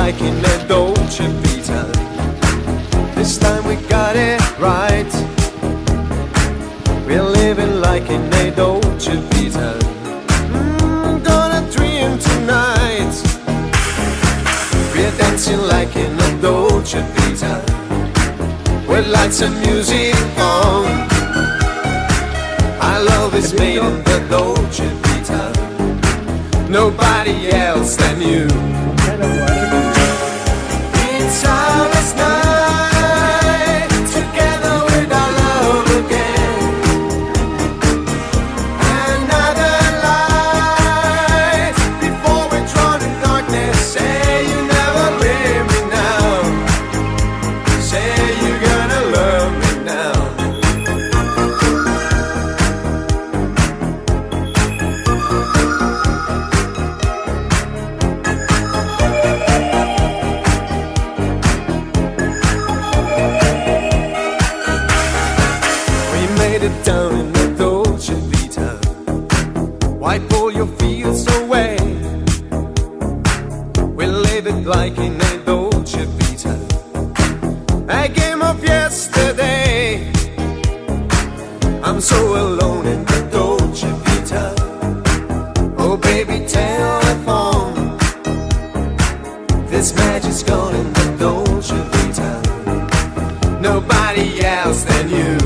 like in a Dolce Vita. This time we got it right. We're living like in a Dolce Vita. Gonna dream tonight. We're dancing like in a Dolce Vita, with lights and music on. Our love is made in the Dolce Vita, nobody else than you. It's our last night, together with our love again. Another light, before we drown in darkness. Say you never leave me now. Say you're gonna love me now. Down in the Dolce Vita, wipe all your fears away. We live it like in a Dolce Vita, a game of yesterday. I'm so alone in the Dolce Vita. Oh baby, telephone, this magic's gone in the Dolce Vita, nobody else than you.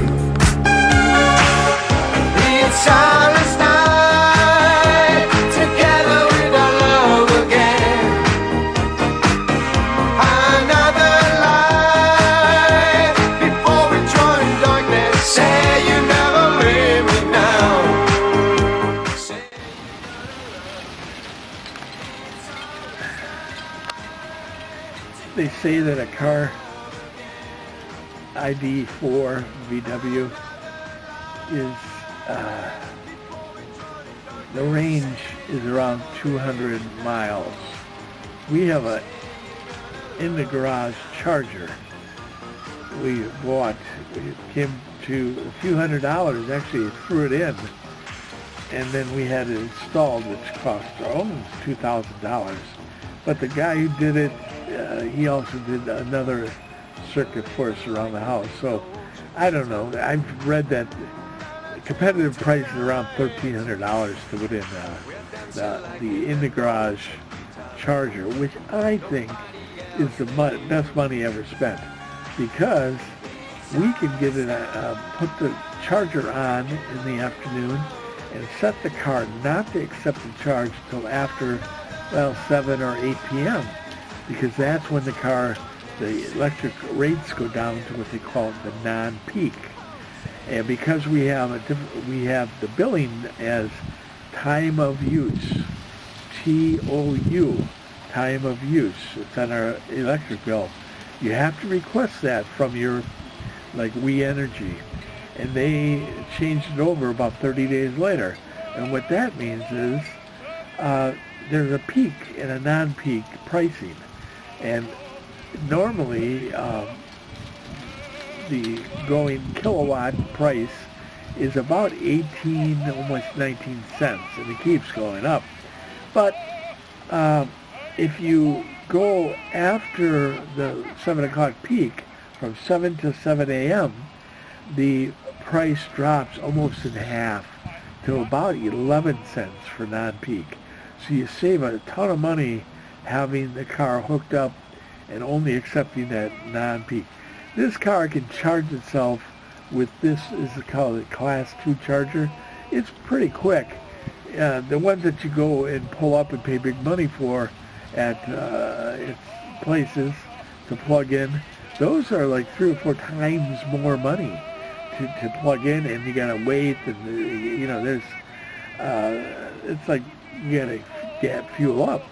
It's our last night, together with our love again. Another light, before we join darkness. Say you never leave me now. They say that a car ID4 VW is the range is around 200 miles. We have a in the garage charger we bought. It came to a few $100s. Actually, threw it in, and then we had it installed, which cost almost $2,000. But the guy who did it, he also did another circuit for us around the house. So I don't know. I've read that competitive price is around $1,300 to put in the in-the-garage charger, which I think is the best money ever spent, because we can get it, put the charger on in the afternoon and set the car not to accept the charge until after, 7 or 8 p.m., because that's when the electric rates go down to what they call the non-peak. And because we have the billing as time of use, TOU, time of use. It's on our electric bill. You have to request that from your, like We Energy, and they changed it over about 30 days later. And what that means is there's a peak and a non-peak pricing, and normally the going kilowatt price is about 18, almost 19 cents, and it keeps going up. But if you go after the 7 o'clock peak, from 7 to 7 a.m., the price drops almost in half to about 11 cents for non-peak. So you save a ton of money having the car hooked up and only accepting that non-peak. This car can charge itself with this, is called a Class 2 charger. It's pretty quick. The ones that you go and pull up and pay big money for at places to plug in, those are like 3 or 4 times more money to plug in, and you gotta wait, and there's it's like you gotta get fuel up.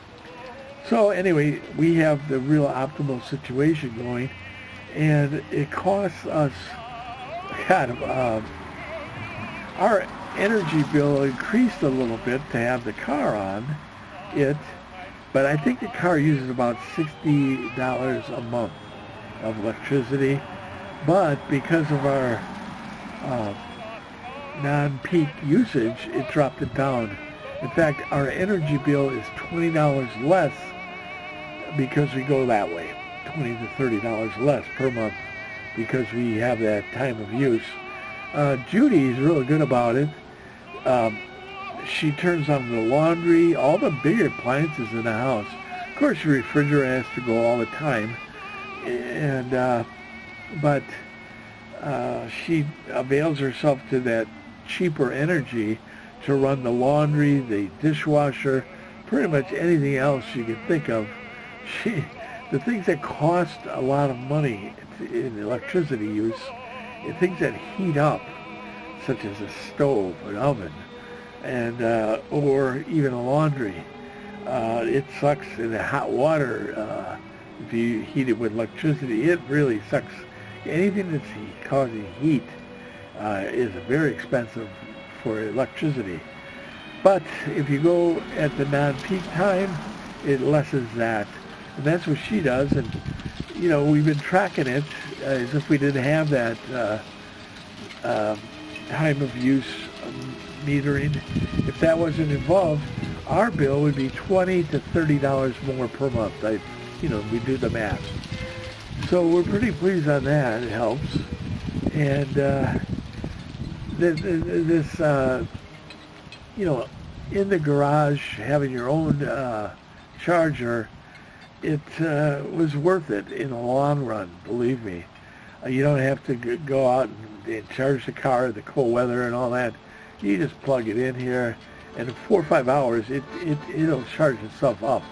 So anyway, we have the real optimal situation going, and it costs us, our energy bill increased a little bit to have the car on it, but I think the car uses about $60 a month of electricity. But because of our non-peak usage, it dropped it down. In fact, our energy bill is $20 less because we go that way, $20 to $30 less per month because we have that time of use. Judy's really good about it. She turns on the laundry, all the big appliances in the house. Of course, your refrigerator has to go all the time, but she avails herself to that cheaper energy to run the laundry, the dishwasher, pretty much anything else you can think of. The things that cost a lot of money in electricity use, things that heat up, such as a stove, an oven, and or even a laundry. It sucks in the hot water. If you heat it with electricity, it really sucks. Anything that's causing heat is very expensive for electricity. But if you go at the non-peak time, it lessens that. And that's what she does. And, you know, we've been tracking it as if we didn't have that time of use metering. If that wasn't involved, our bill would be $20 to $30 more per month. We do the math. So we're pretty pleased on that. It helps. And this in the garage, having your own charger, it was worth it in the long run, believe me. You don't have to go out and charge the car in the cold weather and all that. You just plug it in here, and in 4 or 5 hours, it'll charge itself up.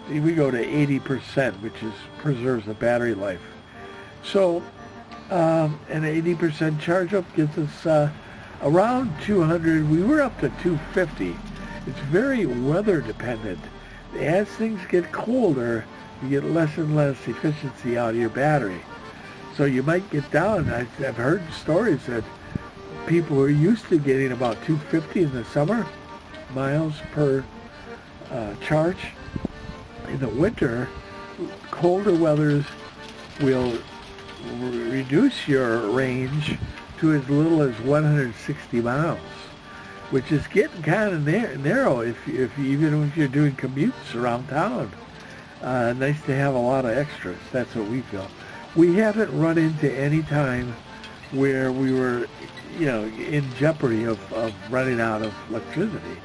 We go to 80%, which preserves the battery life. So an 80% charge up gives us around 200. We were up to 250. It's very weather dependent. As things get colder, you get less and less efficiency out of your battery. So you might get down. I've heard stories that people are used to getting about 250 in the summer miles per charge. In the winter, colder weathers will reduce your range to as little as 160 miles, which is getting kind of narrow even if you're doing commutes around town. Nice to have a lot of extras. That's what we feel. We haven't run into any time where we were, in jeopardy of running out of electricity.